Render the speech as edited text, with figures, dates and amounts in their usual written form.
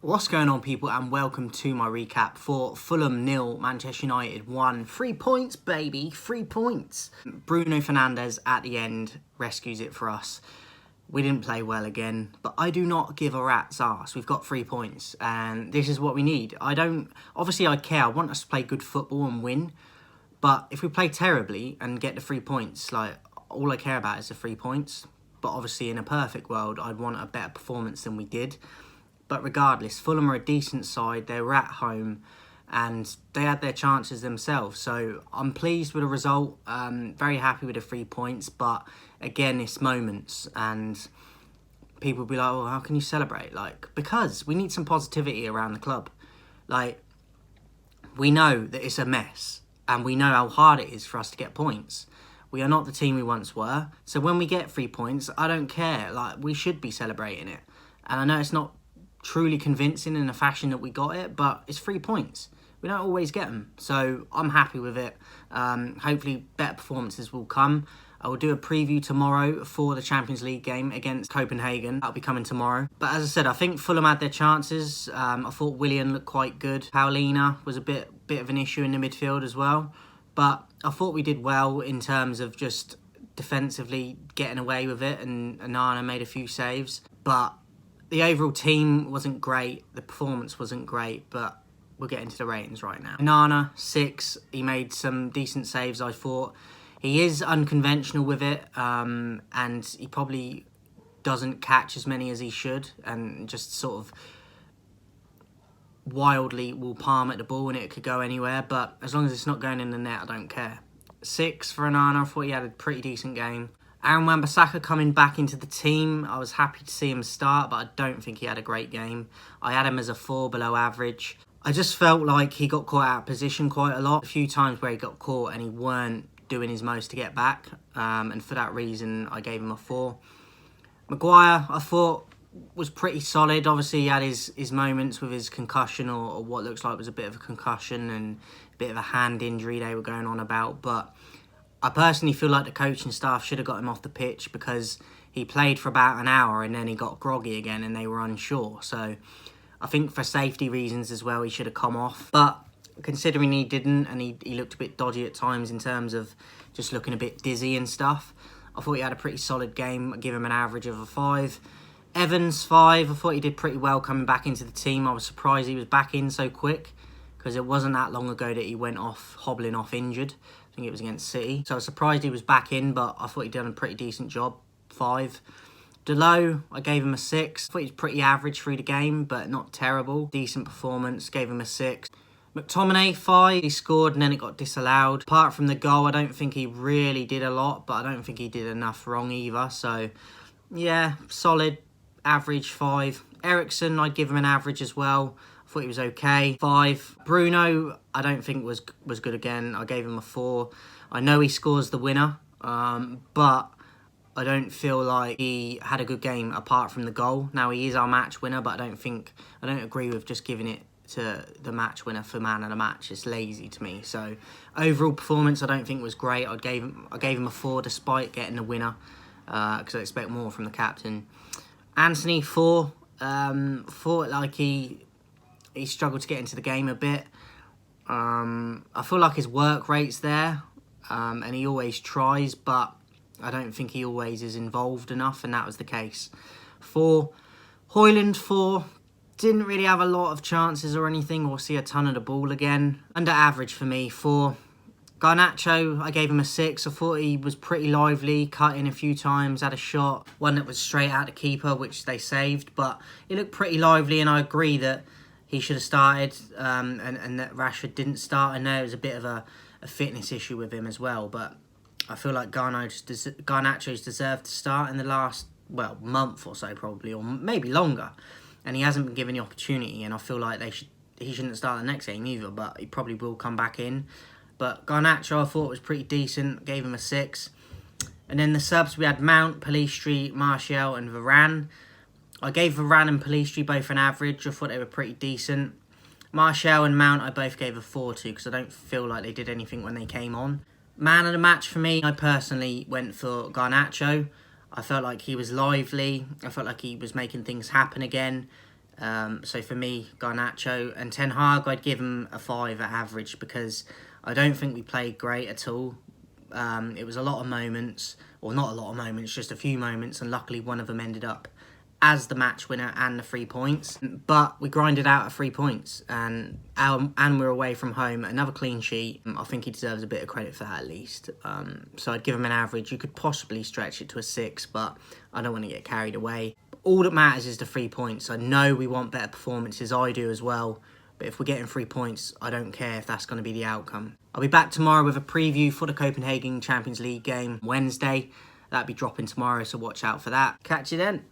What's going on, people, and welcome to my recap for Fulham 0, Manchester United 1. 3 points, baby, 3 points. Bruno Fernandes at the end rescues it for us. We didn't play well again, but I do not give a rat's ass. We've got 3 points, and this is what we need. Obviously I care. I want us to play good football and win, but if we play terribly and get the 3 points, all I care about is the 3 points. But obviously in a perfect world, I'd want a better performance than we did. But regardless, Fulham are a decent side. They were at home and they had their chances themselves. So I'm pleased with the result. Very happy with the 3 points. But again, it's moments. And people will be like, well, how can you celebrate? Because we need some positivity around the club. We know that it's a mess. And we know how hard it is for us to get points. We are not the team we once were. So when we get 3 points, I don't care. We should be celebrating it. And I know it's not truly convincing in the fashion that we got it, but it's 3 points. We don't always get them, so I'm happy with it. Hopefully better performances will come. I will do a preview tomorrow for the Champions League game against Copenhagen. That'll be coming tomorrow. But as I said, I think Fulham had their chances. I thought Willian looked quite good. Paulina was a bit of an issue in the midfield as well, but I thought we did well in terms of just defensively getting away with it, and Anana made a few saves, but the overall team wasn't great. The performance wasn't great, but we'll get into the ratings right now. Nana, 6. He made some decent saves, I thought. He is unconventional with it, and he probably doesn't catch as many as he should, and just sort of wildly will palm at the ball and it could go anywhere. But as long as it's not going in the net, I don't care. 6 for Anana. I thought he had a pretty decent game. Aaron Wan-Bissaka coming back into the team. I was happy to see him start, but I don't think he had a great game. I had him as a 4 below average. I just felt like he got caught out of position quite a lot. A few times where he got caught and he weren't doing his most to get back. And for that reason, I gave him a 4. Maguire, I thought, was pretty solid. Obviously, he had his moments with his concussion, or what looks like was a bit of a concussion and a bit of a hand injury they were going on about. But I personally feel like the coaching staff should have got him off the pitch, because he played for about an hour and then he got groggy again and they were unsure. So I think for safety reasons as well, he should have come off. But considering he didn't, and he looked a bit dodgy at times in terms of just looking a bit dizzy and stuff, I thought he had a pretty solid game. I give him an average of a 5. Evans, 5. I thought he did pretty well coming back into the team. I was surprised he was back in so quick, because it wasn't that long ago that he went off, hobbling off injured. I think it was against City. So I was surprised he was back in, but I thought he'd done a pretty decent job. 5. Delo, I gave him a 6. I thought he was pretty average through the game, but not terrible. Decent performance, gave him a 6. McTominay, 5. He scored and then it got disallowed. Apart from the goal, I don't think he really did a lot, but I don't think he did enough wrong either. So, yeah, solid, average 5. Eriksen, I'd give him an average as well. I thought he was okay. 5. Bruno, I don't think was good again. I gave him a 4. I know he scores the winner, but I don't feel like he had a good game apart from the goal. Now, he is our match winner, but I don't agree with just giving it to the match winner for man of the match. It's lazy to me. So overall performance, I don't think was great. I gave him a 4 despite getting the winner, because I expect more from the captain. Anthony, 4. Thought like he struggled to get into the game a bit. I feel like his work rate's there, and he always tries, but I don't think he always is involved enough, and that was the case. 4. Højlund, 4. Didn't really have a lot of chances or anything, or see a ton of the ball again. Under average for me. 4. Garnacho, I gave him a 6. I thought he was pretty lively, cut in a few times, had a shot. One that was straight at the keeper, which they saved, but he looked pretty lively, and I agree that he should have started, and that Rashford didn't start. And there was a bit of a fitness issue with him as well, but I feel like Garnacho's deserved to start in the last, month or so probably, or maybe longer, and he hasn't been given the opportunity, and I feel like he shouldn't start the next game either, but he probably will come back in. But Garnacho, I thought was pretty decent, gave him a 6. And then the subs, we had Mount, Pellistri, Martial and Varane. I gave Varane and Pellistri both an average. I thought they were pretty decent. Martial and Mount, I both gave a 4 to, because I don't feel like they did anything when they came on. Man of the match for me, I personally went for Garnacho. I felt like he was lively. I felt like he was making things happen again. So for me, Garnacho. And Ten Hag, I'd give him a 5 at average because I don't think we played great at all. It was a lot of moments, or not a lot of moments, just a few moments, and luckily one of them ended up as the match winner and the 3 points. But we grinded out at 3 points, and we're away from home. Another clean sheet. I think he deserves a bit of credit for that at least. So I'd give him an average. You could possibly stretch it to a 6, but I don't want to get carried away. All that matters is the 3 points. I know we want better performances. I do as well. But if we're getting 3 points, I don't care if that's going to be the outcome. I'll be back tomorrow with a preview for the Copenhagen Champions League game Wednesday. That'll be dropping tomorrow, so watch out for that. Catch you then.